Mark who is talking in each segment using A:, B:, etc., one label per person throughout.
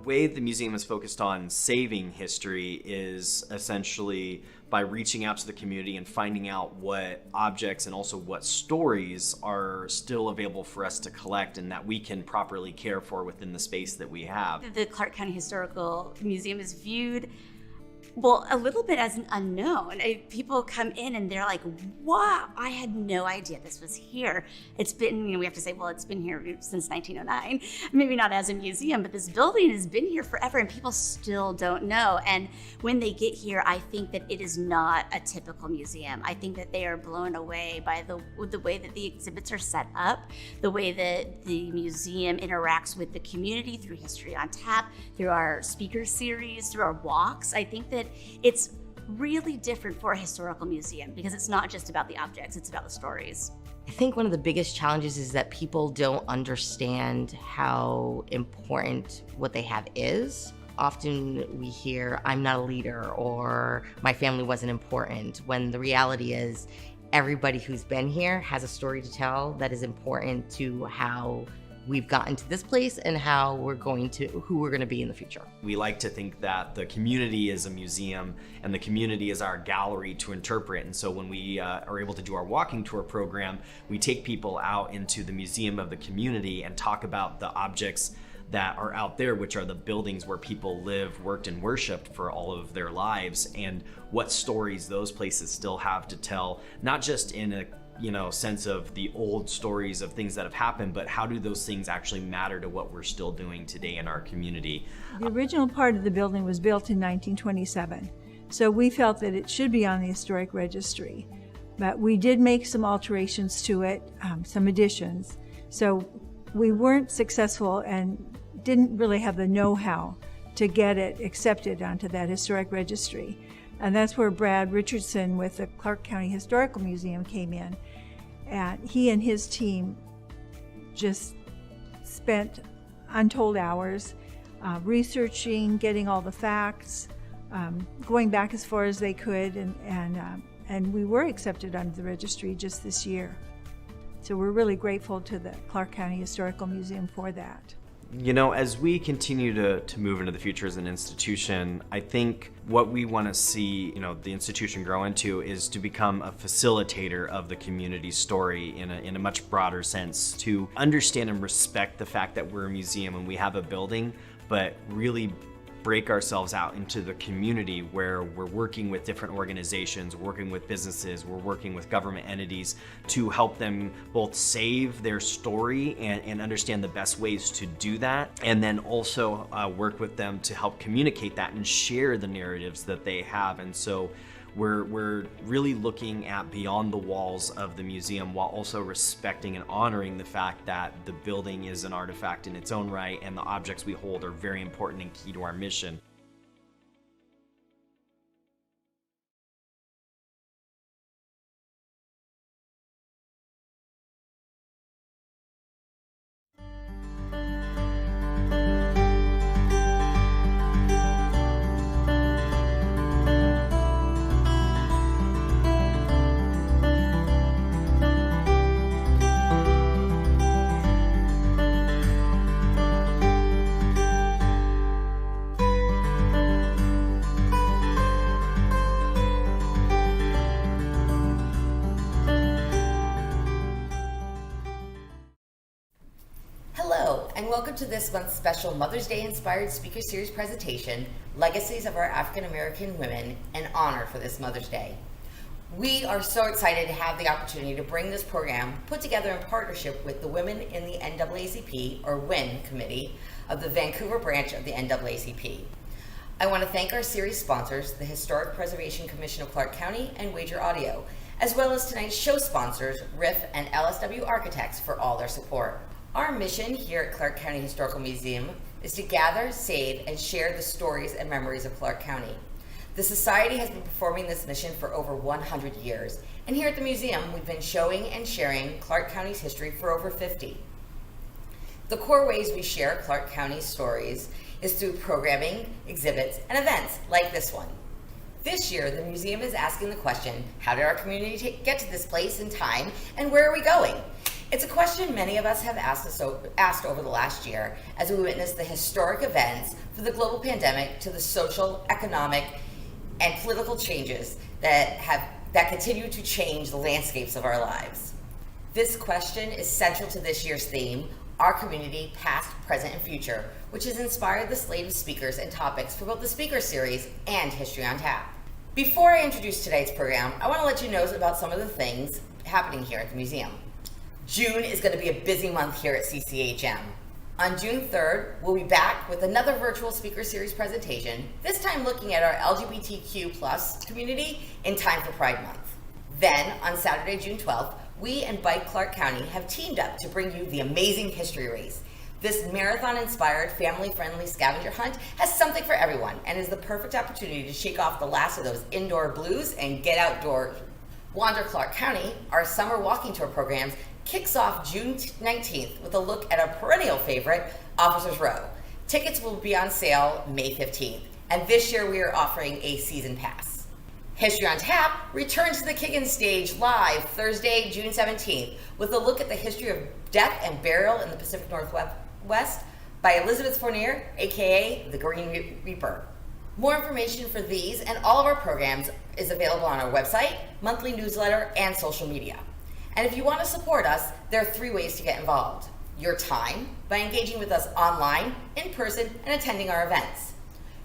A: way the museum is focused on saving history is essentially by reaching out to the community and finding out what objects and also what stories are still available for us to collect and that we can properly care for within the space that we have.
B: The Clark County Historical Museum is viewed, well, a little bit as an unknown. People come in and they're like, wow, I had no idea this was here. It's been, we have to say, well, it's been here since 1909. Maybe not as a museum, but this building has been here forever and people still don't know. And when they get here, I think that it is not a typical museum. I think that they are blown away by the way that the exhibits are set up, the way that the museum interacts with the community through History on Tap, through our speaker series, through our walks. I think that it's really different for a historical museum because it's not just about the objects, it's about the stories.
C: I think one of the biggest challenges is that people don't understand how important what they have is. Often we hear, I'm not a leader, or my family wasn't important, when the reality is everybody who's been here has a story to tell that is important to how we've gotten to this place and who we're going to be in the future.
A: We like to think that the community is a museum and the community is our gallery to interpret. And so when we are able to do our walking tour program, we take people out into the museum of the community and talk about the objects that are out there, which are the buildings where people lived, worked, and worshiped for all of their lives, and what stories those places still have to tell, not just in a sense of the old stories of things that have happened, but how do those things actually matter to what we're still doing today in our community?
D: The original part of the building was built in 1927, so we felt that it should be on the historic registry. But we did make some alterations to it, some additions. So we weren't successful and didn't really have the know-how to get it accepted onto that historic registry. And that's where Brad Richardson with the Clark County Historical Museum came in. And he and his team just spent untold hours researching, getting all the facts, going back as far as they could, and we were accepted onto the registry just this year. So we're really grateful to the Clark County Historical Museum for that.
A: As we continue to move into the future as an institution, I think what we want to see, the institution grow into is to become a facilitator of the community story in a much broader sense, to understand and respect the fact that we're a museum and we have a building, but really break ourselves out into the community where we're working with different organizations, working with businesses, we're working with government entities to help them both save their story and understand the best ways to do that, and then also work with them to help communicate that and share the narratives that they have. And so we're really looking at beyond the walls of the museum while also respecting and honoring the fact that the building is an artifact in its own right and the objects we hold are very important and key to our mission.
C: Welcome to this month's special Mother's Day inspired speaker series presentation, Legacies of Our African American Women, an honor for this Mother's Day. We are so excited to have the opportunity to bring this program put together in partnership with the Women in the NAACP, or WIN Committee, of the Vancouver branch of the NAACP. I want to thank our series sponsors, the Historic Preservation Commission of Clark County and Wager Audio, as well as tonight's show sponsors, RIF and LSW Architects, for all their support. Our mission here at Clark County Historical Museum is to gather, save, and share the stories and memories of Clark County. The Society has been performing this mission for over 100 years, and here at the museum, we've been showing and sharing Clark County's history for over 50. The core ways we share Clark County's stories is through programming, exhibits, and events like this one. This year, the museum is asking the question, how did our community get to this place in time, and where are we going? It's a question many of us have asked over the last year as we witness the historic events from the global pandemic to the social, economic, and political changes that continue to change the landscapes of our lives. This question is central to this year's theme, Our Community, Past, Present, and Future, which has inspired the slate of speakers and topics for both the Speaker Series and History on Tap. Before I introduce today's program, I want to let you know about some of the things happening here at the museum. June is going to be a busy month here at CCHM. On June 3rd, we'll be back with another virtual Speaker Series presentation, this time looking at our LGBTQ+ community in time for Pride Month. Then, on Saturday, June 12th, we and Bike Clark County have teamed up to bring you the amazing history race. This marathon-inspired, family-friendly scavenger hunt has something for everyone and is the perfect opportunity to shake off the last of those indoor blues and get outdoors. Wander Clark County, our summer walking tour programs, kicks off June 19th with a look at our perennial favorite, Officers Row. Tickets will be on sale May 15th, and this year we are offering a season pass. History on Tap returns to the Kiggin stage live Thursday, June 17th, with a look at the history of death and burial in the Pacific Northwest by Elizabeth Fournier, aka the Green Reaper. More information for these and all of our programs is available on our website, monthly newsletter, and social media. And if you want to support us, there are 3 ways to get involved. Your time, by engaging with us online, in person, and attending our events.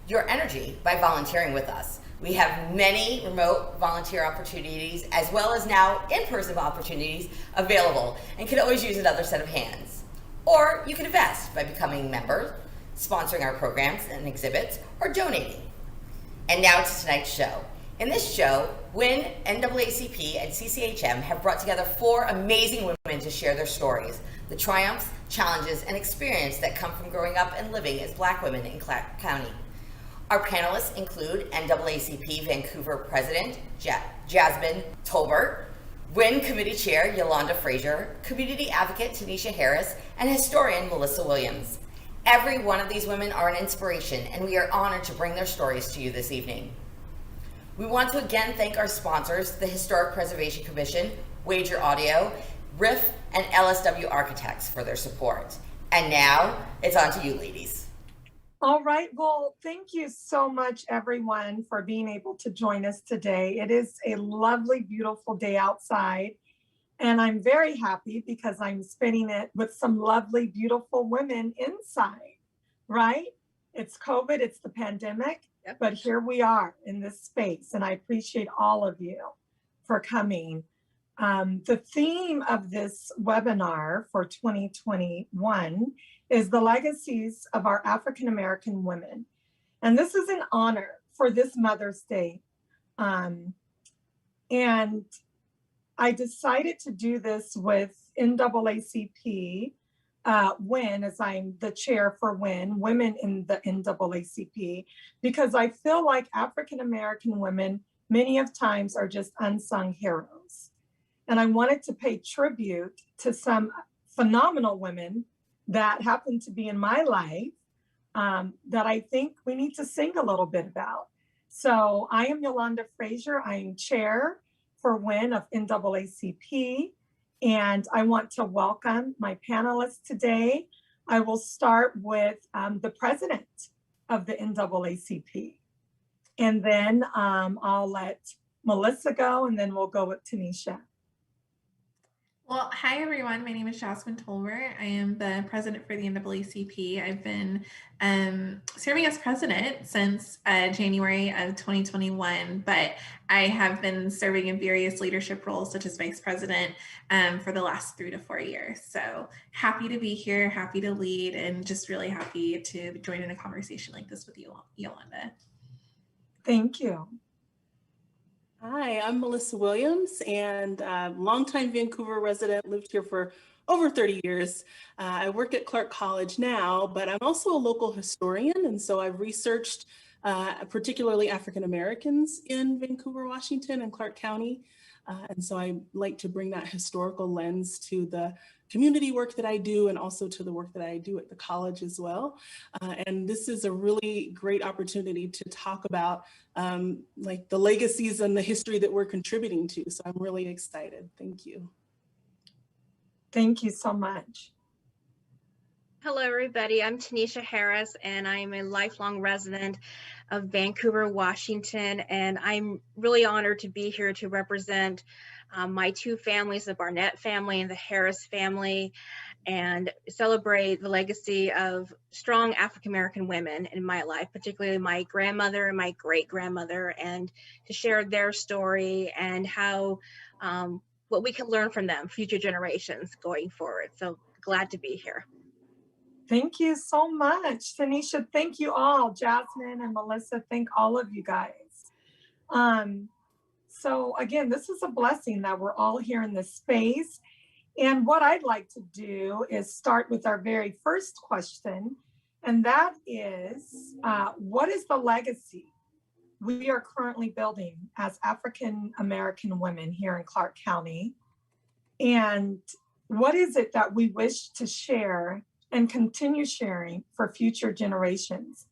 C: Your energy, by volunteering with us. We have many remote volunteer opportunities, as well as now in-person opportunities available, and can always use another set of hands. Or you can invest by becoming members, sponsoring our programs and exhibits, or donating. And now to tonight's show. In this show, WIN, NAACP, and CCHM have brought together 4 amazing women to share their stories, the triumphs, challenges, and experience that come from growing up and living as Black women in Clark County. Our panelists include NAACP Vancouver President Jasmine Tolbert, WIN Committee Chair Yolanda Frazier, Community Advocate Tanisha Harris, and Historian Melissa Williams. Every one of these women are an inspiration, and we are honored to bring their stories to you this evening. We want to again thank our sponsors, the Historic Preservation Commission, Wager Audio, RIF, and LSW Architects for their support. And now, it's on to you, ladies.
E: All right, well, thank you so much, everyone, for being able to join us today. It is a lovely, beautiful day outside, and I'm very happy because I'm spending it with some lovely, beautiful women inside, right? It's COVID, it's the pandemic. Yep. But here we are in this space, and I appreciate all of you for coming. The theme of this webinar for 2021 is the legacies of our African American women. And this is an honor for this Mother's Day. And I decided to do this with NAACP, WIN, as I'm the chair for WIN, Women in the NAACP, because I feel like African American women many of times are just unsung heroes. And I wanted to pay tribute to some phenomenal women that happen to be in my life that I think we need to sing a little bit about. So I am Yolanda Frazier. I am chair for WIN of NAACP. And I want to welcome my panelists today. I will start with the president of the NAACP. And then I'll let Melissa go, and then we'll go with Tanisha.
F: Well, hi everyone. My name is Jasmine Tolbert. I am the president for the NAACP. I've been serving as president since January of 2021, but I have been serving in various leadership roles, such as vice president, for the last 3 to 4 years. So happy to be here, happy to lead, and just really happy to join in a conversation like this with you, Yolanda.
E: Thank you.
G: Hi, I'm Melissa Williams, and longtime Vancouver resident, lived here for over 30 years. I work at Clark College now, but I'm also a local historian, and so I've researched particularly African Americans in Vancouver, Washington, and Clark County. And so I like to bring that historical lens to the community work that I do, and also to the work that I do at the college as well. And this is a really great opportunity to talk about like the legacies and the history that we're contributing to. So I'm really excited. Thank you.
E: Thank you so much.
H: Hello, everybody. I'm Tanisha Harris, and I'm a lifelong resident of Vancouver, Washington. And I'm really honored to be here to represent my two families, the Barnett family and the Harris family, and celebrate the legacy of strong African-American women in my life, particularly my grandmother and my great-grandmother, and to share their story and how what we can learn from them, future generations going forward. So glad to be here.
E: Thank you so much, Tanisha. Thank you all, Jasmine and Melissa. Thank all of you guys. So again, this is a blessing that we're all here in this space. And what I'd like to do is start with our very first question, and that is, what is the legacy we are currently building as African American women here in Clark County? And what is it that we wish to share and continue sharing for future generations?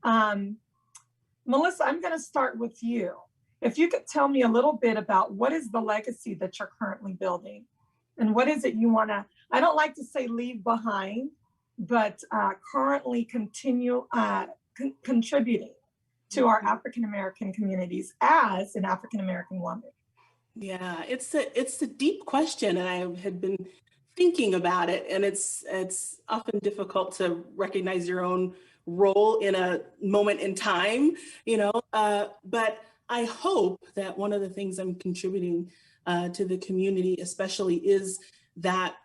E: Melissa, I'm going to start with you. If you could tell me a little bit about what is the legacy that you're currently building, and what is it you want to, I don't like to say leave behind, but currently continue contributing to our African American communities as an African American woman.
G: Yeah, it's a deep question, and I had been thinking about it, and it's often difficult to recognize your own role in a moment in time, but I hope that one of the things I'm contributing to the community especially is that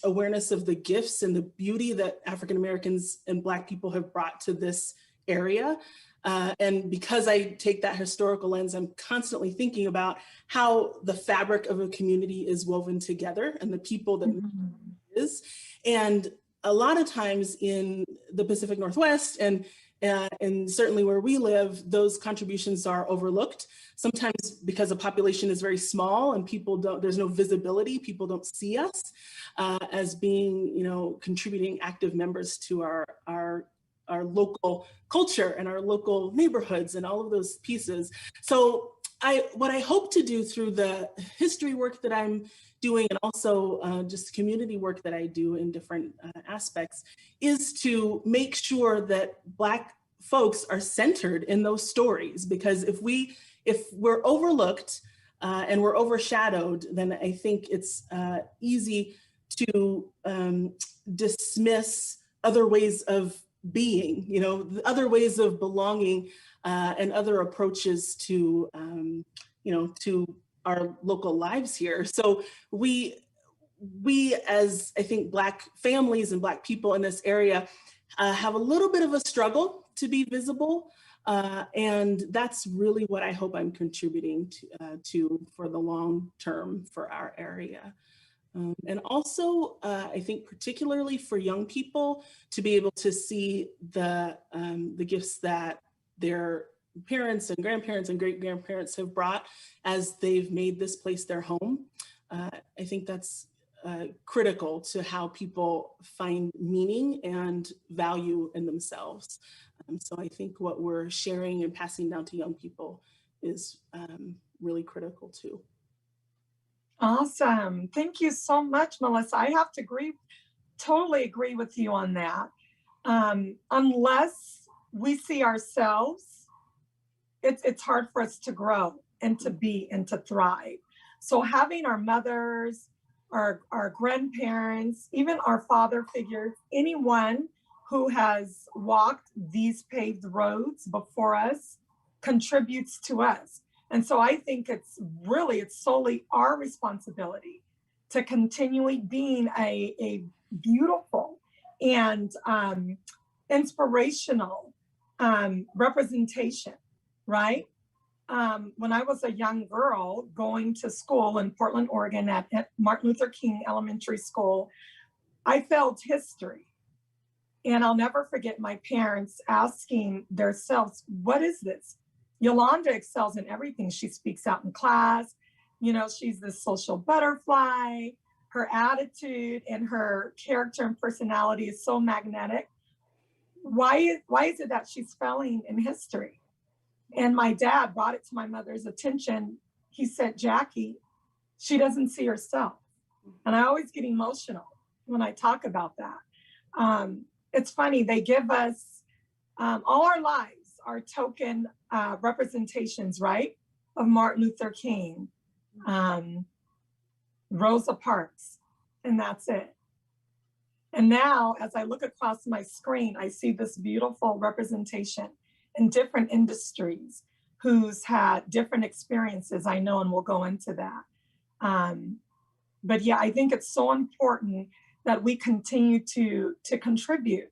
G: awareness of the gifts and the beauty that African Americans and Black people have brought to this area. And because I take that historical lens, I'm constantly thinking about how the fabric of a community is woven together and the people that is. And a lot of times in the Pacific Northwest and certainly where we live, those contributions are overlooked. Sometimes because the population is very small and there's no visibility, people don't see us as being, contributing active members to our local culture and our local neighborhoods and all of those pieces. So what I hope to do through the history work that I'm doing and also just community work that I do in different aspects is to make sure that Black folks are centered in those stories, because if we're overlooked and we're overshadowed, then I think it's easy to dismiss other ways of being, other ways of belonging and other approaches to, to our local lives here. So we as I think Black families and Black people in this area have a little bit of a struggle to be visible. And that's really what I hope I'm contributing to for the long term for our area. And also, I think particularly for young people to be able to see the gifts that their parents and grandparents and great-grandparents have brought as they've made this place their home. I think that's critical to how people find meaning and value in themselves. So I think what we're sharing and passing down to young people is really critical too.
E: Awesome. Thank you so much, Melissa. I have to totally agree with you on that. Unless we see ourselves, it's hard for us to grow and to be and to thrive. So having our mothers, our grandparents, even our father figures, anyone who has walked these paved roads before us contributes to us. And so I think it's solely our responsibility to continually being a beautiful and inspirational representation, right? When I was a young girl going to school in Portland, Oregon at Martin Luther King Elementary School, I felt history. And I'll never forget my parents asking themselves, what is this? Yolanda excels in everything. She speaks out in class. She's this social butterfly. Her attitude and her character and personality is so magnetic. Why is it that she's failing in history? And my dad brought it to my mother's attention. He said, Jackie, she doesn't see herself. And I always get emotional when I talk about that. It's funny, they give us all our lives are token representations, right? Of Martin Luther King, Rosa Parks, and that's it. And now, as I look across my screen, I see this beautiful representation in different industries who's had different experiences, I know, and we'll go into that. But yeah, I think it's so important that we continue to contribute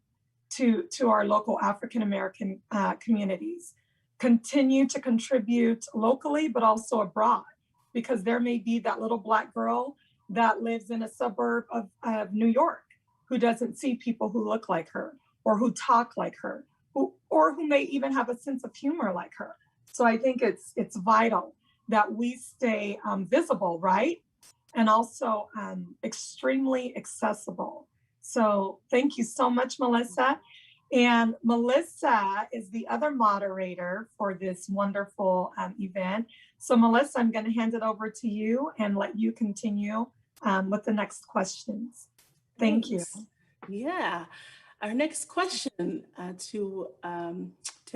E: to our local African-American communities, continue to contribute locally, but also abroad, because there may be that little Black girl that lives in a suburb of New York who doesn't see people who look like her or who talk like her, or who may even have a sense of humor like her. So I think it's vital that we stay visible, right? And also extremely accessible. So thank you so much, Melissa. And Melissa is the other moderator for this wonderful event. So Melissa, I'm going to hand it over to you and let you continue with the next questions. Thank you.
G: Yeah. Our next question to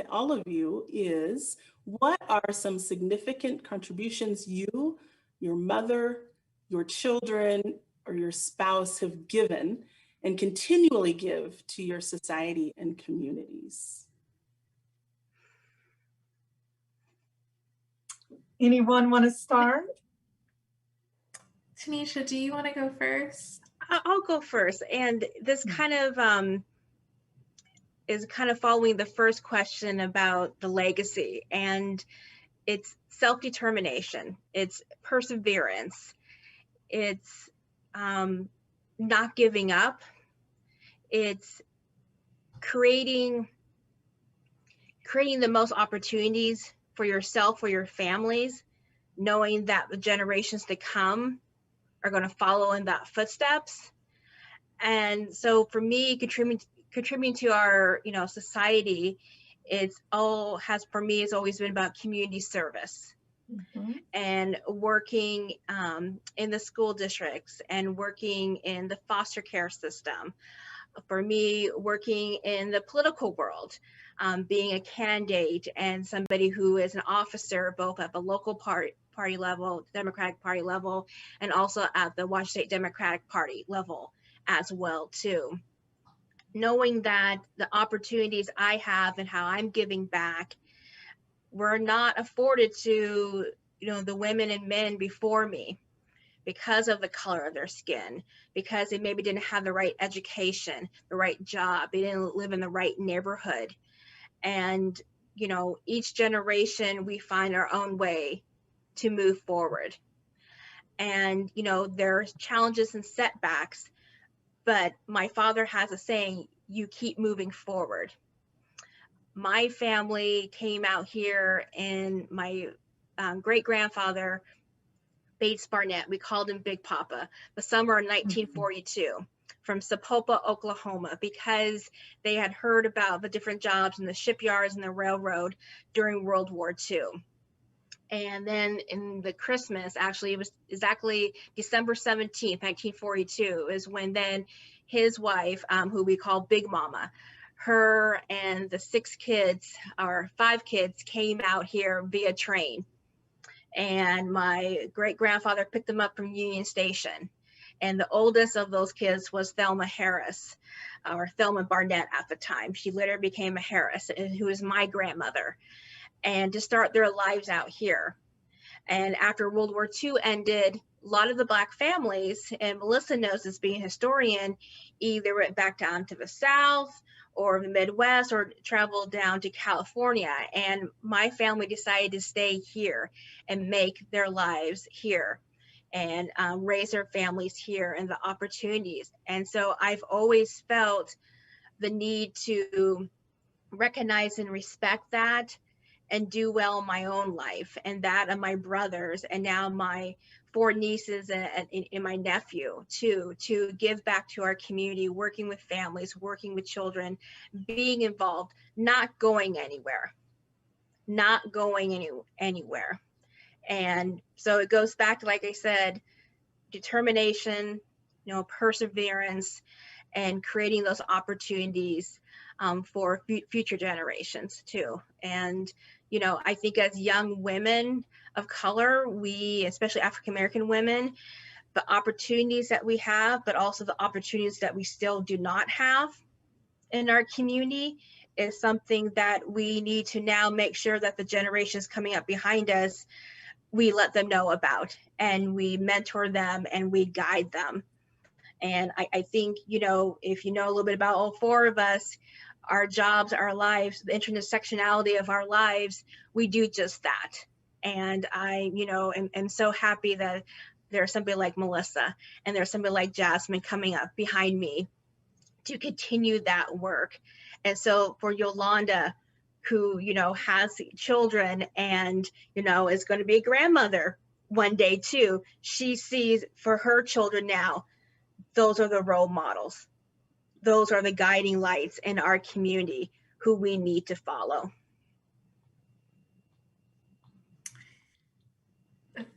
G: all of you is, what are some significant contributions you, your mother, your children, or your spouse have given and continually give to your society and communities?
E: Anyone want to start?
F: Tanisha, do you want to go first?
H: I'll go first. And this kind of is kind of following the first question about the legacy, and it's self-determination, it's perseverance, it's not giving up, it's creating the most opportunities for yourself, for your families, knowing that the generations to come are going to follow in that footsteps. And so for me, contributing to our society, it's always been about community service. Mm-hmm. And working in the school districts and working in the foster care system. For me, working in the political world, being a candidate and somebody who is an officer, both at the local party level, Democratic Party level, and also at the Washington State Democratic Party level as well too. Knowing that the opportunities I have and how I'm giving back were not afforded to the women and men before me because of the color of their skin, because they maybe didn't have the right education, the right job, they didn't live in the right neighborhood. And each generation we find our own way to move forward. And there's challenges and setbacks, but my father has a saying, you keep moving forward. My family came out here, and my great-grandfather, Bates Barnett, we called him Big Papa, the summer of 1942, from Sapulpa, Oklahoma, because they had heard about the different jobs in the shipyards and the railroad during World War II. And then in the Christmas, actually, it was exactly December 17th, 1942, is when then his wife, who we call Big Mama, her and the 5 kids came out here via train. And my great-grandfather picked them up from Union Station. And the oldest of those kids was Thelma Harris, or Thelma Barnett at the time. She later became a Harris, who is my grandmother, and to start their lives out here. And after World War II ended, a lot of the Black families, and Melissa knows this being a historian, either went back down to the South or the Midwest or traveled down to California. And my family decided to stay here and make their lives here and raise their families here and the opportunities. And so I've always felt the need to recognize and respect that and do well in my own life, and that of my brothers, and now my 4 nieces and my nephew too, to give back to our community, working with families, working with children, being involved, not going anywhere. And so it goes back to, like I said, determination, perseverance, and creating those opportunities for future generations too. And, I think as young women of color, we, especially African American women, the opportunities that we have, but also the opportunities that we still do not have in our community is something that we need to now make sure that the generations coming up behind us, we let them know about, and we mentor them and we guide them. And I think, if you know a little bit about all four of us, our jobs, our lives, the intersectionality of our lives, we do just that. And I, am so happy that there's somebody like Melissa and there's somebody like Jasmine coming up behind me to continue that work. And so for Yolanda, who, has children and, is going to be a grandmother one day too, she sees for her children now, those are the role models. Those are the guiding lights in our community who we need to follow.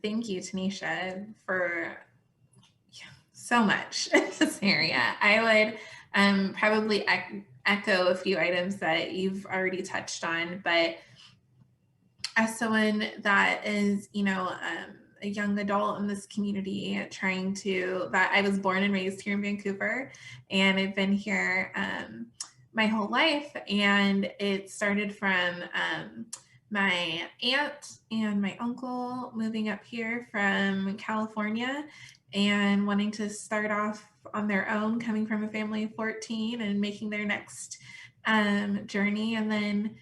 F: Thank you, Tanisha, for so much in this area. I would probably echo a few items that you've already touched on, but as someone that is, a young adult in this community, that I was born and raised here in Vancouver, and I've been here my whole life. And it started from my aunt and my uncle moving up here from California and wanting to start off on their own, coming from a family of 14 and making their next journey. And then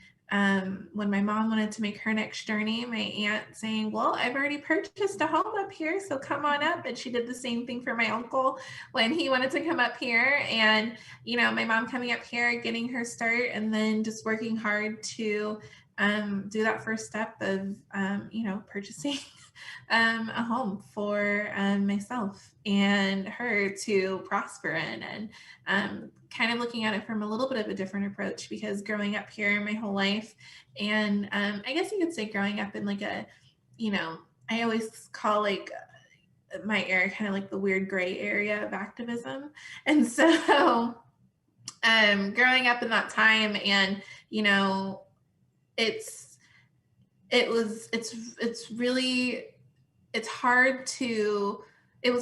F: when my mom wanted to make her next journey, my aunt saying, well, I've already purchased a home up here, so come on up. And she did the same thing for my uncle when he wanted to come up here. And, my mom coming up here, getting her start, and then just working hard to do that first step of, purchasing a home for myself and her to prosper in, and kind of looking at it from a little bit of a different approach, because growing up here my whole life, and I guess you could say growing up in like a, I always call like my area kind of like the weird gray area of activism. And so growing up in that time, and, it's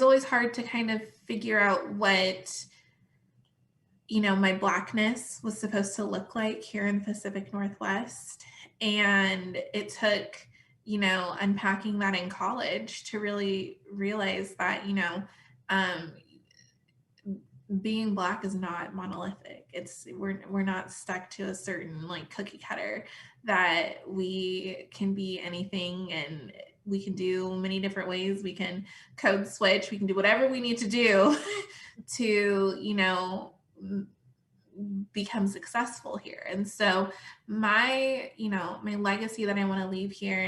F: always hard to kind of figure out what, my Blackness was supposed to look like here in the Pacific Northwest. And it took, unpacking that in college to really realize that, being Black is not monolithic. We're not stuck to a certain like cookie cutter, that we can be anything, and we can do many different ways. We can code switch, we can do whatever we need to do to, become successful here. And so my legacy that I want to leave here,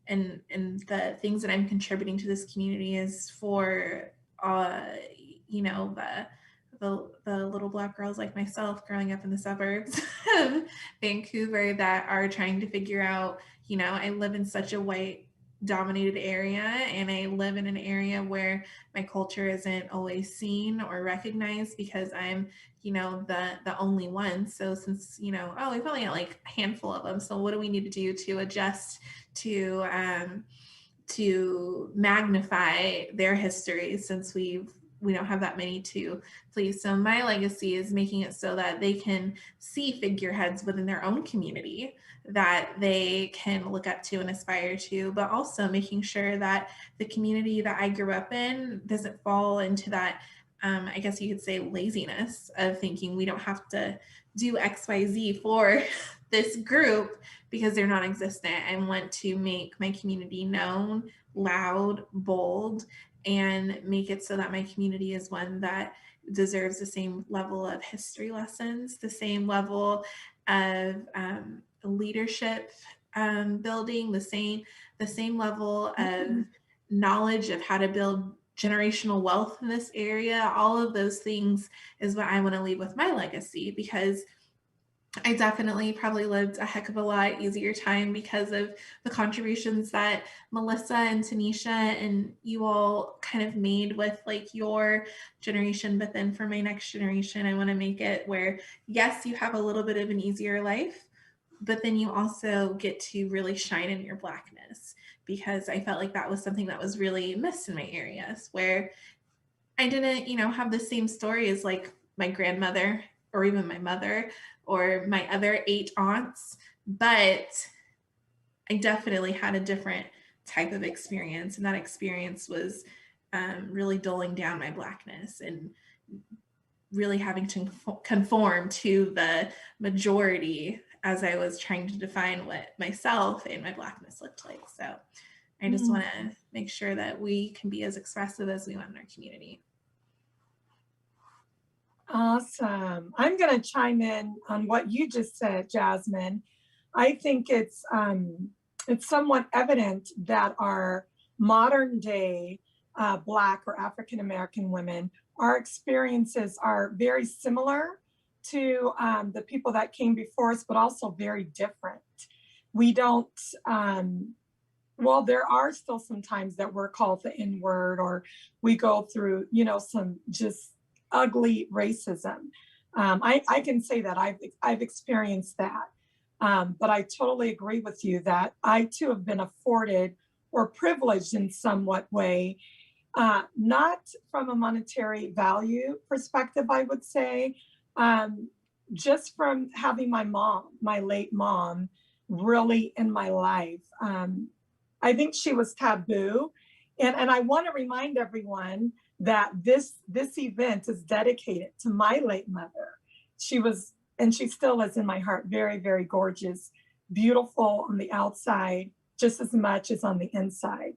F: and the things that I'm contributing to this community is for the little Black girls like myself growing up in the suburbs of Vancouver that are trying to figure out, I live in such a white dominated area, and I live in an area where my culture isn't always seen or recognized because I'm, the only one. So since, we've only got like a handful of them. So what do we need to do to adjust to magnify their history, since we don't have that many to please? So my legacy is making it so that they can see figureheads within their own community that they can look up to and aspire to, but also making sure that the community that I grew up in doesn't fall into that, I guess you could say, laziness of thinking we don't have to do XYZ for this group because they're non-existent. I want to make my community known, loud, bold, and make it so that my community is one that deserves the same level of history lessons, the same level of leadership building, the same level of knowledge of how to build generational wealth in this area. All of those things is what I want to leave with my legacy, because I definitely probably lived a heck of a lot easier time because of the contributions that Melissa and Tanisha and you all kind of made with like your generation. But then for my next generation, I want to make it where, yes, you have a little bit of an easier life, but then you also get to really shine in your Blackness, because I felt like that was something that was really missed in my areas, where I didn't, have the same story as like my grandmother or even my mother or my other 8 aunts, but I definitely had a different type of experience. And that experience was really dulling down my Blackness and really having to conform to the majority as I was trying to define what myself and my Blackness looked like. So I just want to make sure that we can be as expressive as we want in our community.
E: Awesome. I'm going to chime in on what you just said, Jasmine. I think it's somewhat evident that our modern day Black or African American women, our experiences are very similar to the people that came before us, but also very different. We don't, well, there are still some times that we're called the N-word, or we go through, some just ugly racism. I can say that I've experienced that. But I totally agree with you that I too have been afforded or privileged in somewhat way, not from a monetary value perspective, I would say, just from having my mom, my late mom, really in my life. I think she was taboo. And I want to remind everyone that this event is dedicated to my late mother. She was, and she still is in my heart, very, very gorgeous, beautiful on the outside, just as much as on the inside.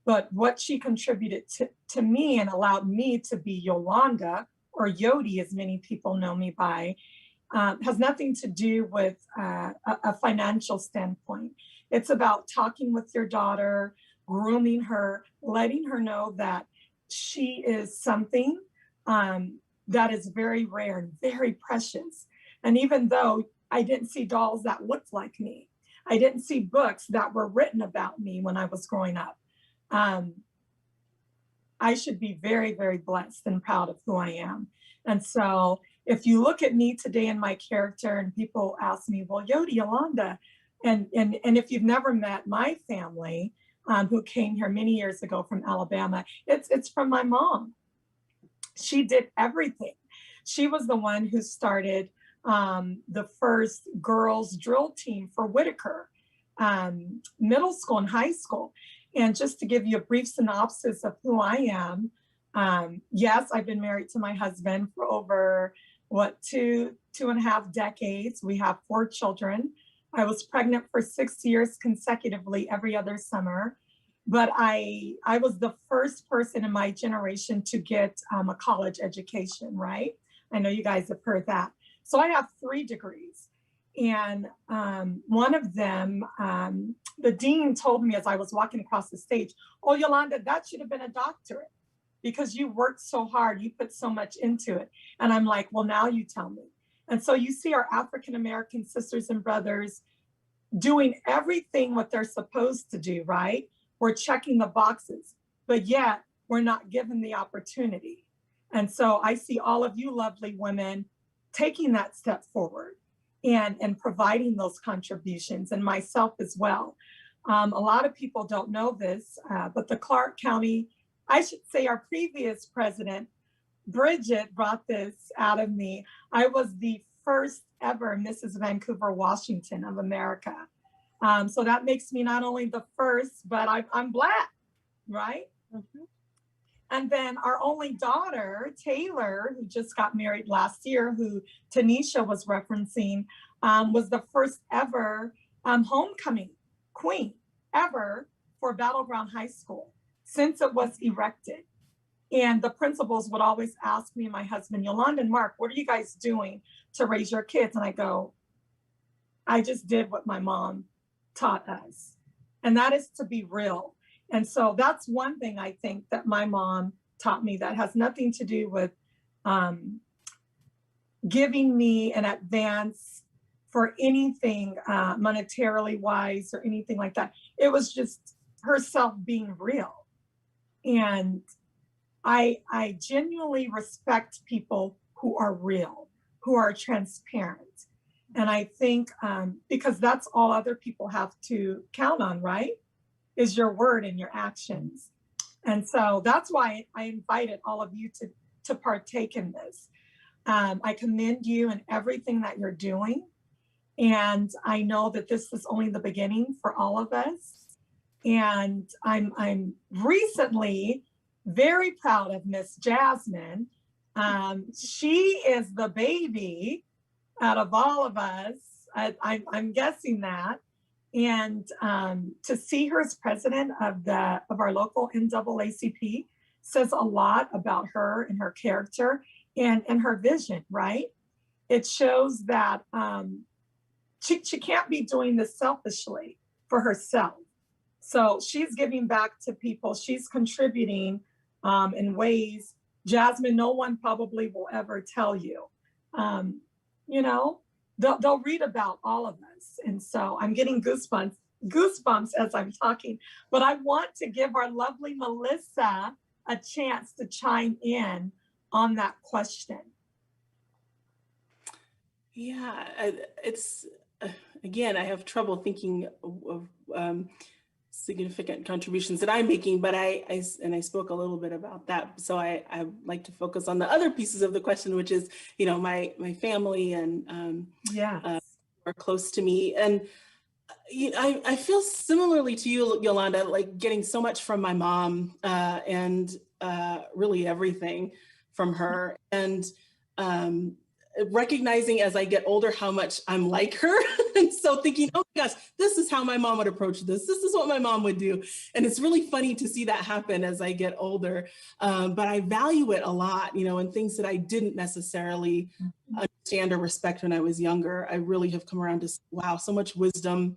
E: But what she contributed to me and allowed me to be Yolanda, or Yodi, as many people know me by, has nothing to do with a financial standpoint. It's about talking with your daughter, grooming her, letting her know that she is something that is very rare and very precious. And even though I didn't see dolls that looked like me, I didn't see books that were written about me when I was growing up, I should be very, very blessed and proud of who I am. And so if you look at me today in my character and people ask me, well, Yodi, Yolanda, and if you've never met my family, who came here many years ago from Alabama, it's from my mom. She did everything. She was the one who started the first girls drill team for Whitaker middle school and high school. And just to give you a brief synopsis of who I am, yes, I've been married to my husband for over, two and a half decades. We have 4 children. I was pregnant for 6 years consecutively every other summer. But I was the first person in my generation to get a college education, right? I know you guys have heard that. So I have 3 degrees. And one of them, the dean told me as I was walking across the stage, oh, Yolanda, that should have been a doctorate because you worked so hard, you put so much into it. And I'm like, well, now you tell me. And so you see our African-American sisters and brothers doing everything what they're supposed to do, right? We're checking the boxes, but yet we're not given the opportunity. And so I see all of you lovely women taking that step forward and providing those contributions, and myself as well. A lot of people don't know this, but the Clark County, I should say our previous president, Bridget, brought this out of me. I was the first ever Mrs. Vancouver, Washington of America. So that makes me not only the first, but I'm Black, right? Mm-hmm. And then our only daughter, Taylor, who just got married last year, who Tanisha was referencing, was the first ever homecoming queen ever for Battleground High School since it was erected. And the principals would always ask me and my husband, Yolanda and Mark, what are you guys doing to raise your kids? And I go, I just did what my mom taught us. And that is to be real. And so that's one thing I think that my mom taught me that has nothing to do with giving me an advance for anything monetarily wise or anything like that. It was just herself being real. And I genuinely respect people who are real, who are transparent. And I think because that's all other people have to count on, right? Is your word and your actions. And so that's why I invited all of you to partake in this. I commend you in everything that you're doing. And I know that this is only the beginning for all of us. And I'm recently very proud of Miss Jasmine. She is the baby out of all of us. I'm guessing that. And to see her as president of our local NAACP says a lot about her and her character and her vision, right? It shows that she can't be doing this selfishly for herself. So she's giving back to people. She's contributing in ways, Jasmine, no one probably will ever tell you. You know, they'll read about all of us. And so I'm getting goosebumps as I'm talking, but I want to give our lovely Melissa a chance to chime in on that question.
G: Yeah, it's, again, I have trouble thinking of significant contributions that I'm making, but I spoke a little bit about that. So I like to focus on the other pieces of the question, which is, you know, my family and are close to me. And I feel similarly to you, Yolanda, like getting so much from my mom and really everything from her. And recognizing as I get older how much I'm like her. And so thinking, oh my gosh, this is how my mom would approach this. This is what my mom would do. And it's really funny to see that happen as I get older. But I value it a lot, you know, and things that I didn't necessarily understand or respect when I was younger. I really have come around to, wow, so much wisdom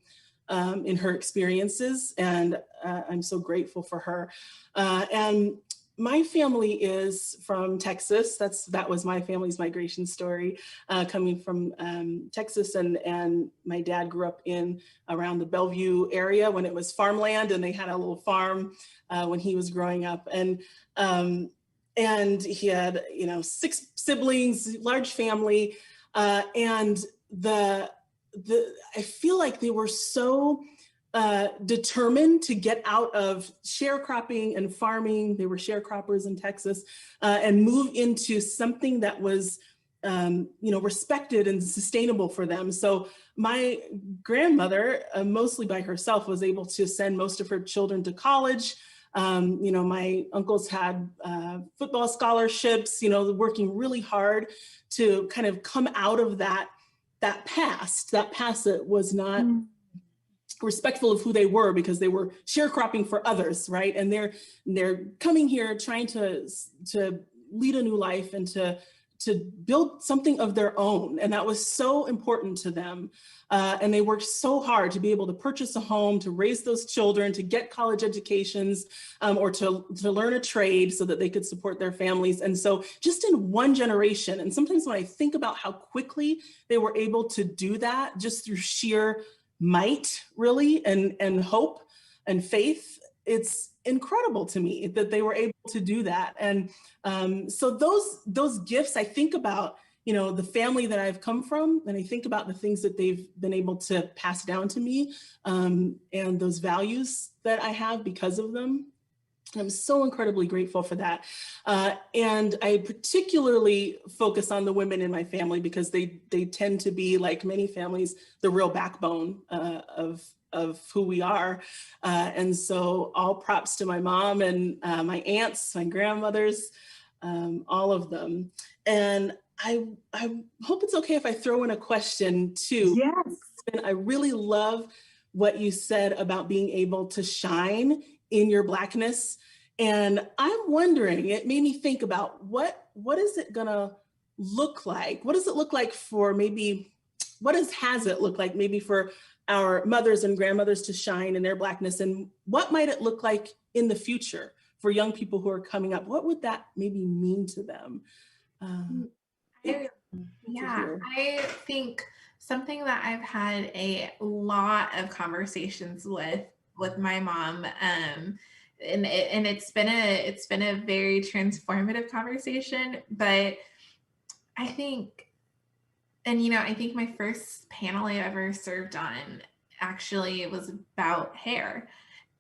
G: in her experiences. And I'm so grateful for her. And my family is from Texas. That was my family's migration story, coming from Texas, and my dad grew up around the Bellevue area when it was farmland, and they had a little farm when he was growing up, and he had 6 siblings, large family, and I feel like they were so determined to get out of sharecropping and farming. They were sharecroppers in Texas, and move into something that was, respected and sustainable for them. So my grandmother, mostly by herself, was able to send most of her children to college. My uncles had football scholarships, working really hard to kind of come out of that past that was not respectful of who they were, because they were sharecropping for others, right? And they're coming here trying to lead a new life and to build something of their own. And that was so important to them. And they worked so hard to be able to purchase a home, to raise those children, to get college educations, or to learn a trade so that they could support their families. And so just in one generation, and sometimes when I think about how quickly they were able to do that, just through sheer might, really, and hope and faith, it's incredible to me that they were able to do that. And so those gifts, I think about, the family that I've come from, and I think about the things that they've been able to pass down to me, and those values that I have because of them. I'm so incredibly grateful for that. And I particularly focus on the women in my family because they tend to be, like many families, the real backbone of who we are. And so all props to my mom and my aunts, my grandmothers, all of them. And I hope it's okay if I throw in a question too.
E: Yes.
G: And I really love what you said about being able to shine in your Blackness. And I'm wondering, it made me think about what is it gonna look like? What does it look like for has it look like maybe for our mothers and grandmothers to shine in their Blackness? And what might it look like in the future for young people who are coming up? What would that maybe mean to them?
F: I think something that I've had a lot of conversations with my mom, and it's been a very transformative conversation. But I think, and I think my first panel I ever served on actually was about hair,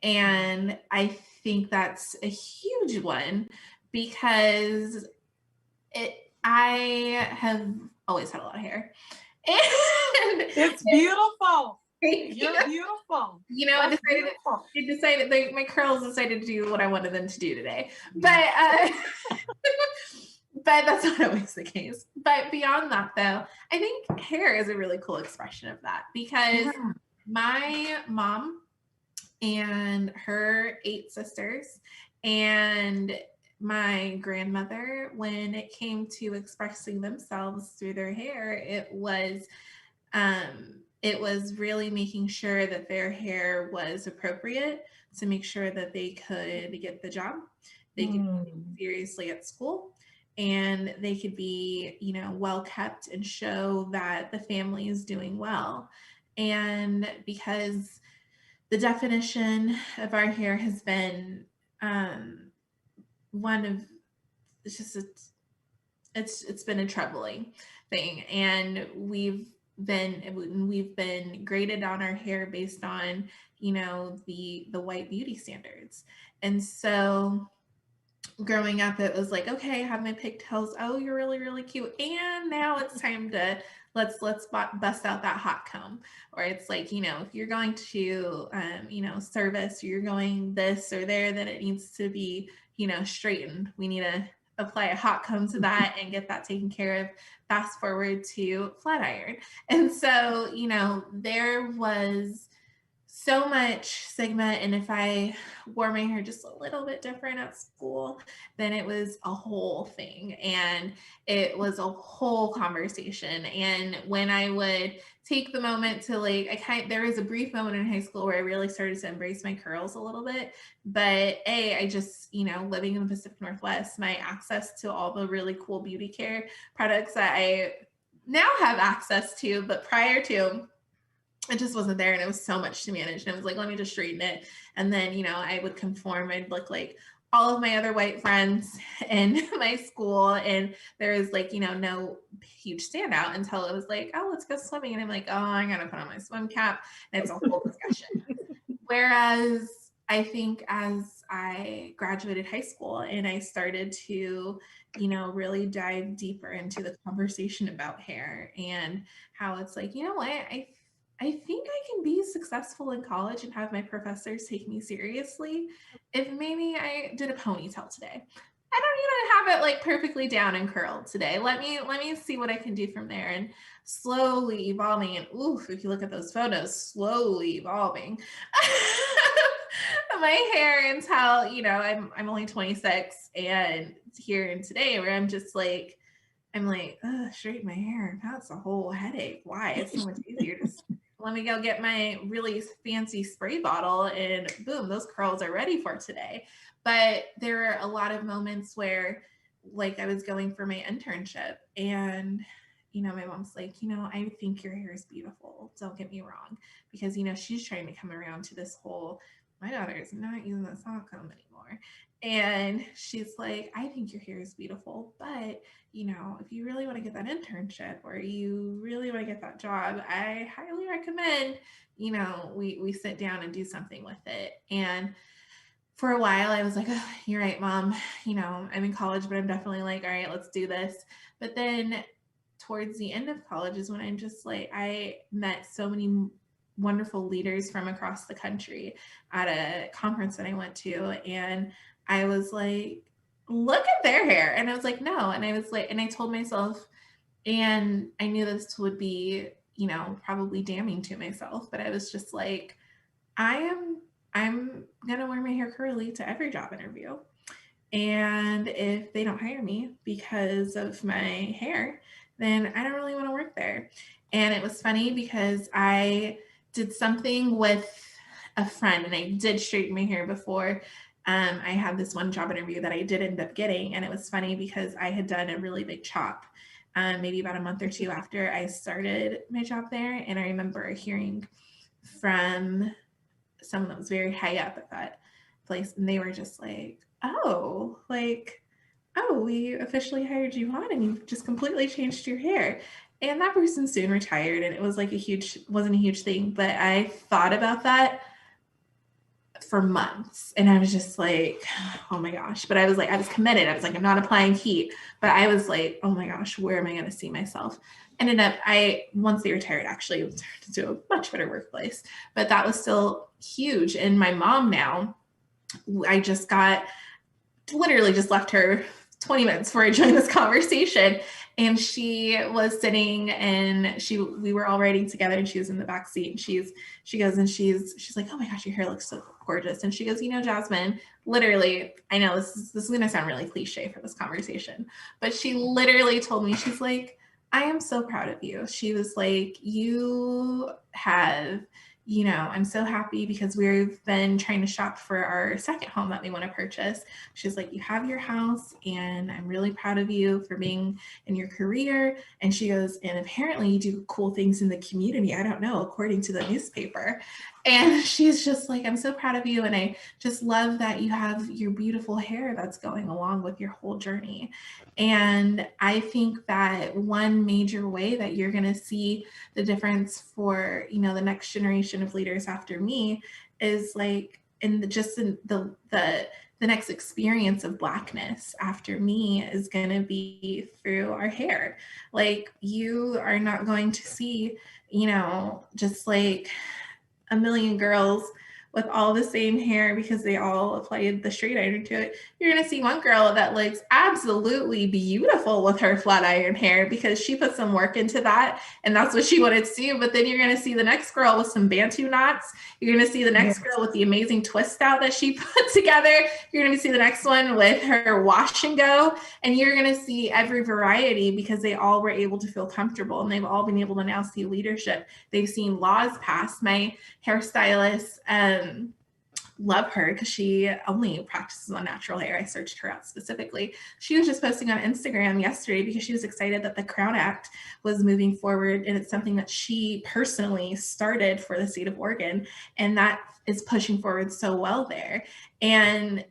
F: and I think that's a huge one because I have always had a lot of hair. And
E: it's beautiful. You're beautiful.
F: I decided my curls decided to do what I wanted them to do today. But but that's not always the case. But beyond that, though, I think hair is a really cool expression of that, because my mom and her 8 sisters and my grandmother, when it came to expressing themselves through their hair, it was really making sure that their hair was appropriate to make sure that they could get the job, they could be seriously at school, and they could be, well kept and show that the family is doing well. And because the definition of our hair has been one of, it's been a troubling thing, and we've been graded on our hair based on the white beauty standards. And so growing up, it was like, okay, I have my pigtails, oh, you're really, really cute, and now it's time to let's bust out that hot comb. Or it's like, if you're going to service, or you're going this or there, then it needs to be straightened. We need to apply a hot comb to that and get that taken care of. Fast forward to flat iron. And so there was so much stigma, and if I wore my hair just a little bit different at school, then it was a whole thing, and it was a whole conversation. And when I would take the moment to there was a brief moment in high school where I really started to embrace my curls a little bit. But I just, living in the Pacific Northwest, my access to all the really cool beauty care products that I now have access to, but prior to, it just wasn't there, and it was so much to manage. And I was like, let me just straighten it. And then, I would conform. I'd look like all of my other white friends in my school. And there was no huge standout until it was like, oh, let's go swimming. And I'm like, oh, I got to put on my swim cap. And it's a whole discussion. Whereas I think as I graduated high school and I started to, really dive deeper into the conversation about hair and how it's like, what, I think I can be successful in college and have my professors take me seriously if maybe I did a ponytail today. I don't even have it perfectly down and curled today. Let me see what I can do from there, and slowly evolving. And if you look at those photos, slowly evolving my hair until I'm only 26, and here and today where I'm just straighten my hair. That's a whole headache. Why? It's so much easier to let me go get my really fancy spray bottle, and boom, those curls are ready for today. But there were a lot of moments where I was going for my internship, and my mom's like, I think your hair is beautiful. Don't get me wrong. Because, she's trying to come around to this whole, my daughter is not using the sock comb anymore. And she's like, I think your hair is beautiful, but if you really want to get that internship, or you really want to get that job, I highly recommend, we sit down and do something with it. And for a while I was like, oh, you're right, Mom. I'm in college, but I'm definitely all right, let's do this. But then towards the end of college is when I'm just I met so many wonderful leaders from across the country at a conference that I went to. And I was like, look at their hair. And I was like, no. And I was and I told myself, and I knew this would be, probably damning to myself, but I was just I'm going to wear my hair curly to every job interview. And if they don't hire me because of my hair, then I don't really want to work there. And it was funny because I did something with a friend, and I did straighten my hair before. I had this one job interview that I did end up getting, and it was funny because I had done a really big chop, maybe about a month or two after I started my job there. And I remember hearing from someone that was very high up at that place, and they were just like, oh, we officially hired you on and you've just completely changed your hair. And that person soon retired, and it was like wasn't a huge thing, but I thought about that for months, and I was just like, oh my gosh. But I was committed. I was like, I'm not applying heat, but I was like, oh my gosh, where am I going to see myself? Ended up, once they retired, actually turned into a much better workplace, but that was still huge. And my mom now, I literally just left her 20 minutes before I joined this conversation. And she was sitting, and we were all riding together, and she was in the back seat, and she goes, and she's like, oh my gosh, your hair looks so gorgeous. And she goes, Jasmine, literally, I know this is going to sound really cliche for this conversation, but she literally told me, she's like, I am so proud of you. She was like, I'm so happy because we've been trying to shop for our second home that we want to purchase. She's like, you have your house, and I'm really proud of you for being in your career. And she goes, and apparently you do cool things in the community. I don't know, according to the newspaper. And she's just like, I'm so proud of you. And I just love that you have your beautiful hair that's going along with your whole journey. And I think that one major way that you're going to see the difference for, the next generation of leaders after me is like in the next experience of Blackness after me is going to be through our hair. Like, you are not going to see, just like a million girls with all the same hair because they all applied the straight iron to it. You're going to see one girl that looks absolutely beautiful with her flat iron hair because she put some work into that, and that's what she wanted to do. But then you're going to see the next girl with some Bantu knots. You're going to see the next girl with the amazing twist out that she put together. You're going to see the next one with her wash and go. And you're going to see every variety because they all were able to feel comfortable, and they've all been able to now see leadership. They've seen laws passed. My hairstylist, love her because she only practices on natural hair. I searched her out specifically. She was just posting on Instagram yesterday because she was excited that the Crown Act was moving forward, and it's something that she personally started for the state of Oregon, and that is pushing forward so well there. And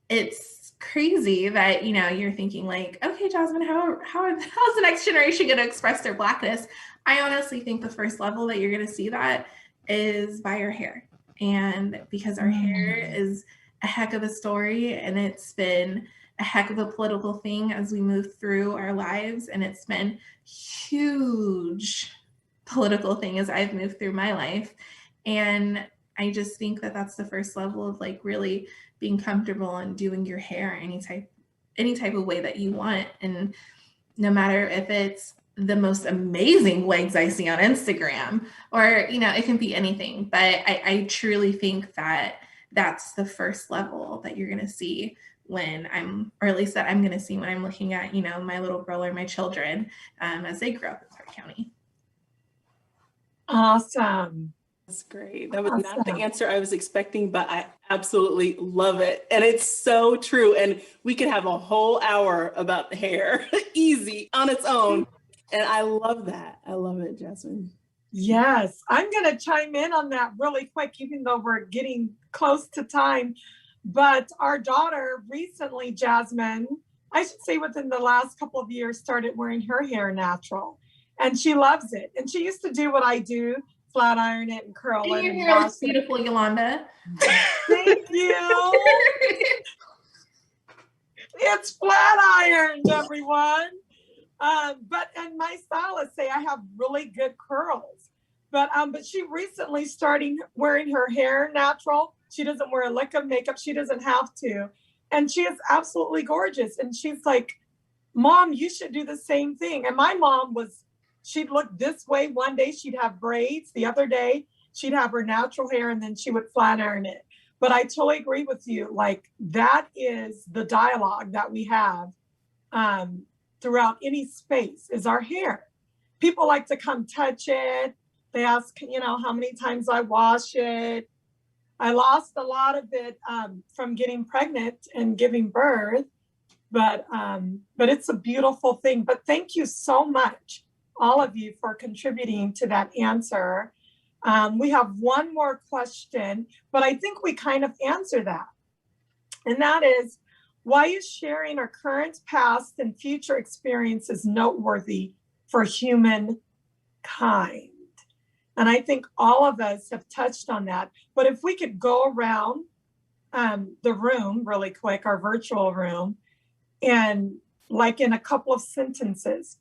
F: it's crazy that you're thinking like, okay, Jasmine, how's the next generation going to express their Blackness? I honestly think the first level that you're going to see that is by your hair. And because our hair is a heck of a story, and it's been a heck of a political thing as we move through our lives, and it's been huge political thing as I've moved through my life. And I just think that that's the first level of like really being comfortable and doing your hair any type of way that you want. And no matter if it's the most amazing wigs I see on Instagram, or, it can be anything, but I truly think that that's the first level that you're going to see when I'm going to see when I'm looking at, my little girl or my children as they grow up in Clark County.
E: Awesome.
G: That's great. That was not the answer I was expecting, but I absolutely love it. And it's so true. And we could have a whole hour about the hair easy on its own. And I love that. I love it, Jasmine.
E: Yes, I'm going to chime in on that really quick, even though we're getting close to time. But our daughter recently, Jasmine, I should say within the last couple of years, started wearing her hair natural. And she loves it. And she used to do what I do, flat iron it and curl it.
F: Your hair looks beautiful, Yolanda.
E: Thank you. It's flat ironed, everyone. And my stylists say I have really good curls, but she recently started wearing her hair natural. She doesn't wear a lick of makeup. She doesn't have to. And she is absolutely gorgeous. And she's like, Mom, you should do the same thing. And my mom she'd look this way. One day she'd have braids. The other day she'd have her natural hair, and then she would flat iron it. But I totally agree with you. Like, that is the dialogue that we have throughout any space is our hair. People like to come touch it. They ask, how many times I wash it. I lost a lot of it from getting pregnant and giving birth. But it's a beautiful thing. But thank you so much, all of you, for contributing to that answer. We have one more question, but I think we kind of answered that. And that is, why is sharing our current, past, and future experiences noteworthy for humankind? And I think all of us have touched on that. But if we could go around the room really quick, our virtual room, and like in a couple of sentences,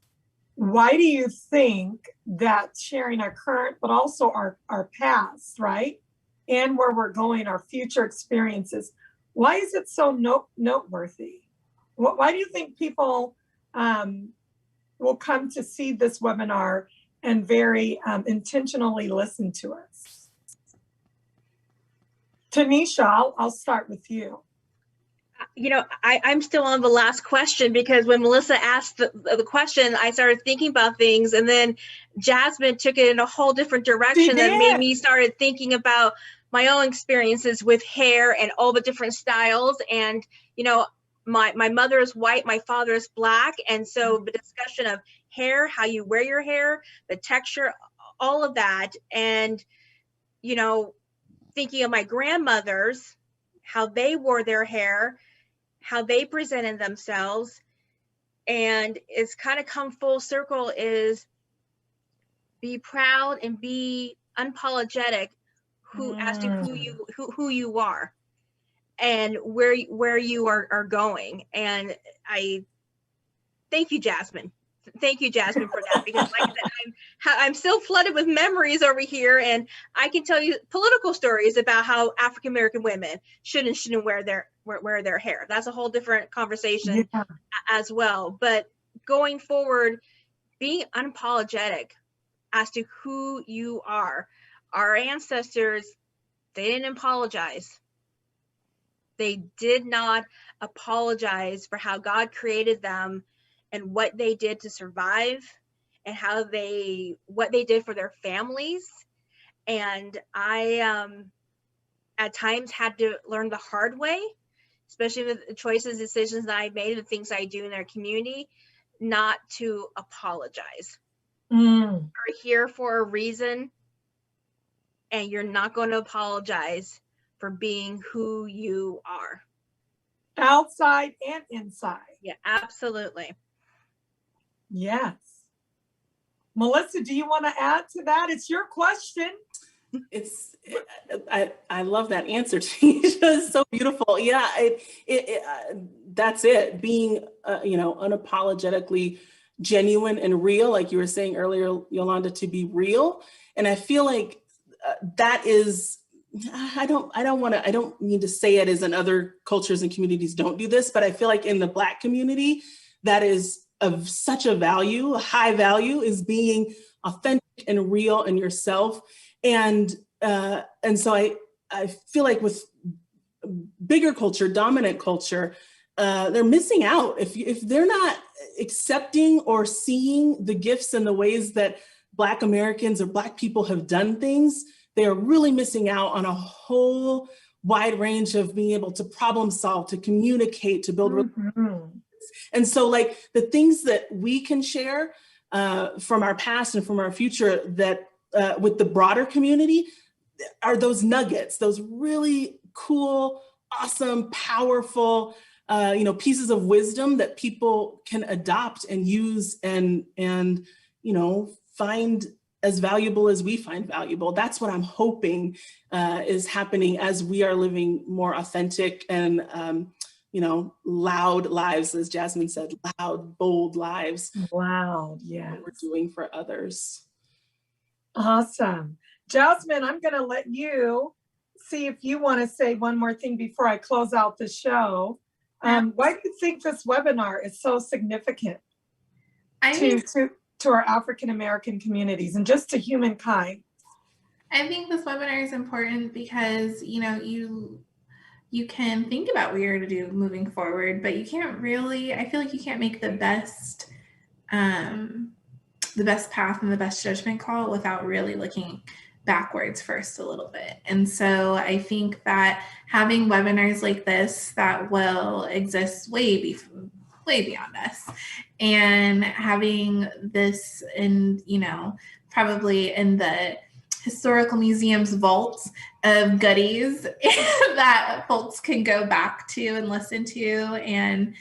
E: why do you think that sharing our current, but also our past, right? And where we're going, our future experiences, why is it so noteworthy? Why do you think people will come to see this webinar and very intentionally listen to us? Tanisha, I'll start with you.
H: You know, I'm still on the last question, because when Melissa asked the question, I started thinking about things, and then Jasmine took it in a whole different direction that made me started thinking about my own experiences with hair and all the different styles. And, you know, my mother is white, my father is Black. And so the discussion of hair, how you wear your hair, the texture, all of that. And, you know, thinking of my grandmothers, how they wore their hair, how they presented themselves. And it's kind of come full circle, is be proud and be unapologetic as to who you are and where you are going. And I thank you, Jasmine. Thank you, Jasmine, for that, because like I said, I'm still flooded with memories over here, and I can tell you political stories about how African American women should and shouldn't wear their hair. That's a whole different conversation as well. But going forward, being unapologetic as to who you are. Our ancestors, they didn't apologize. They did not apologize for how God created them and what they did to survive, and what they did for their families. And I at times had to learn the hard way, especially with the choices, decisions that I made, and the things I do in their community, not to apologize. You're here for a reason, and you're not going to apologize for being who you are.
E: Outside and inside.
H: Yeah, absolutely.
E: Yes. Melissa, do you want to add to that? It's your question.
G: I love that answer, Tanisha. It's so beautiful. Yeah, that's it. Being, unapologetically genuine and real, like you were saying earlier, Yolanda, to be real. And I feel like that is, I don't mean to say it as in other cultures and communities don't do this, but I feel like in the Black community, that is of such a value, a high value, is being authentic and real in yourself. And so I feel like with bigger culture, dominant culture, they're missing out. If they're not accepting or seeing the gifts and the ways that Black Americans or Black people have done things, they are really missing out on a whole wide range of being able to problem solve, to communicate, to build relationships. And so like the things that we can share from our past and from our future that with the broader community are those nuggets, those really cool, awesome, powerful, pieces of wisdom that people can adopt and use and find as valuable as we find valuable. That's what I'm hoping is happening as we are living more authentic and loud lives, as Jasmine said, loud, bold lives.
E: Wow, yeah.
G: What we're doing for others.
E: Awesome. Jasmine, I'm going to let you see if you want to say one more thing before I close out the show. Why do you think this webinar is so significant to our African American communities and just to humankind?
F: I think this webinar is important because, you can think about what you're going to do moving forward, but you can't really, I feel like you can't make the best path and the best judgment call without really looking backwards first a little bit. And so I think that having webinars like this that will exist way way beyond us. And having this in, probably in the historical museum's vault of goodies that folks can go back to and listen to, and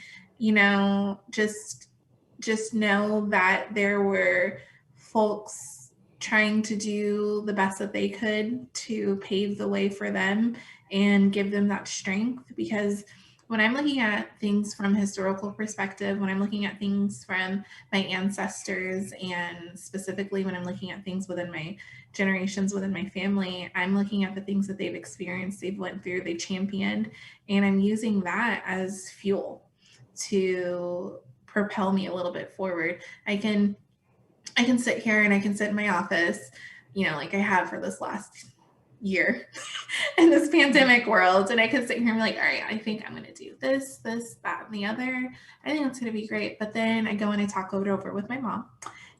F: just know that there were folks trying to do the best that they could to pave the way for them and give them that strength. Because when I'm looking at things from a historical perspective, when I'm looking at things from my ancestors, and specifically when I'm looking at things within my generations within my family, I'm looking at the things that they've experienced, they've went through, they championed, and I'm using that as fuel to propel me a little bit forward. I can sit here and I can sit in my office, like I have for this last year in this pandemic world, and I can sit here and be like, all right, I think I'm going to do this, that, and the other. I think it's going to be great. But then I go and I talk it over with my mom,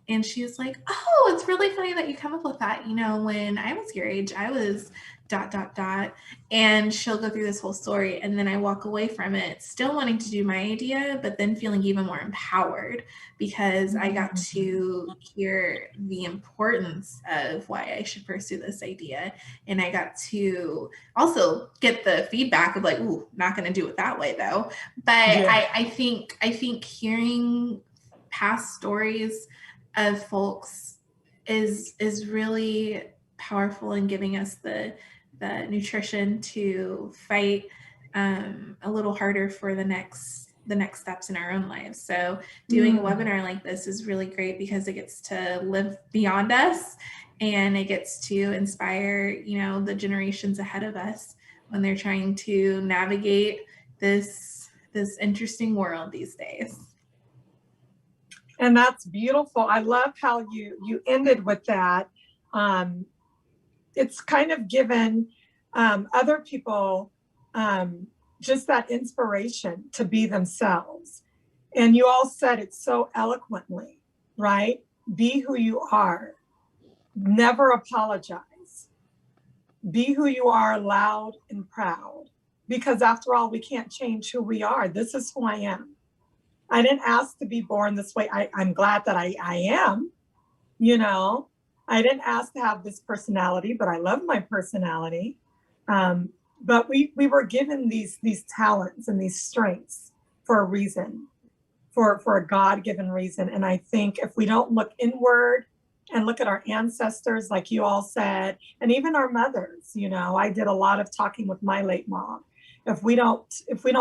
F: and she's like, oh, it's really funny that you come up with that. When I was your age, I was ... And she'll go through this whole story, and then I walk away from it still wanting to do my idea, but then feeling even more empowered because I got to hear the importance of why I should pursue this idea. And I got to also get the feedback of like, ooh, not going to do it that way though. But yeah. I think hearing past stories of folks is really powerful in giving us the nutrition to fight a little harder for the next steps in our own lives. So doing a webinar like this is really great because it gets to live beyond us, and it gets to inspire, the generations ahead of us when they're trying to navigate this interesting world these days.
E: And that's beautiful. I love how you ended with that. It's kind of given other people just that inspiration to be themselves. And you all said it so eloquently, right? Be who you are. Never apologize. Be who you are, loud and proud. Because after all, we can't change who we are. This is who I am. I didn't ask to be born this way. I'm glad that I am, I didn't ask to have this personality, but I love my personality. But we were given these talents and these strengths for a reason, for a God-given reason. And I think if we don't look inward and look at our ancestors, like you all said, and even our mothers, I did a lot of talking with my late mom. If we don't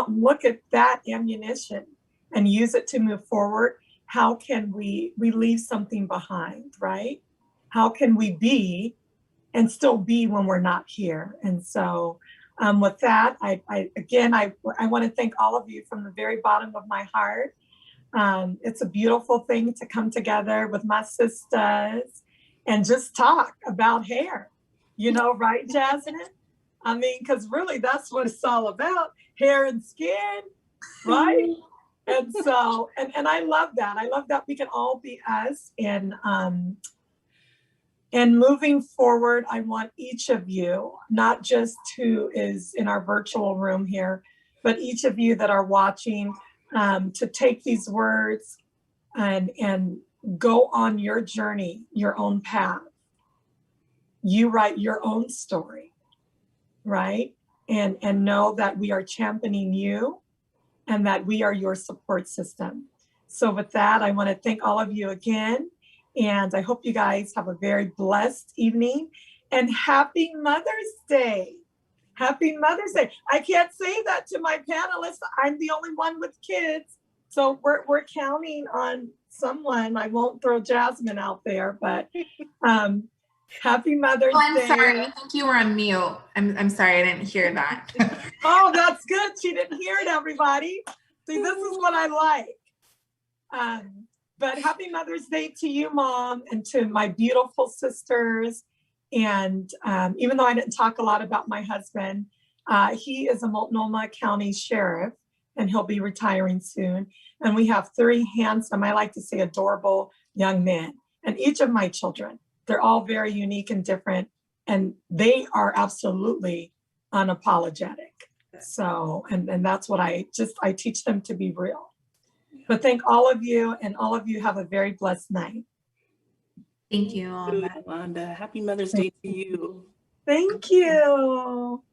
E: look at that ammunition and use it to move forward, how can we leave something behind, right? How can we be and still be when we're not here? And so with that, I want to thank all of you from the very bottom of my heart. It's a beautiful thing to come together with my sisters and just talk about hair, right, Jasmine? I mean, because really that's what it's all about, hair and skin, right? And so, and I love that. I love that we can all be us. And moving forward, I want each of you, not just who is in our virtual room here, but each of you that are watching, to take these words and go on your journey, your own path. You write your own story, right? And know that we are championing you and that we are your support system. So with that, I want to thank all of you again. And I hope you guys have a very blessed evening, and happy Mother's Day. Happy Mother's Day. I can't say that to my panelists. I'm the only one with kids. So we're counting on someone. I won't throw Jasmine out there, but happy Mother's Day.
F: I'm sorry. I think you were on mute. I'm sorry. I didn't hear that.
E: Oh, that's good. She didn't hear it, everybody. See, this is what I like. But happy Mother's Day to you, Mom, and to my beautiful sisters. And even though I didn't talk a lot about my husband, he is a Multnomah County Sheriff, and he'll be retiring soon. And we have 3 handsome, I like to say adorable young men. And each of my children, they're all very unique and different. And they are absolutely unapologetic. So, and that's what I teach them to be real. But thank all of you, and all of you have a very blessed night.
F: Thank you, Yolanda.
G: Yolanda. Happy Mother's Day to you.
E: Thank you.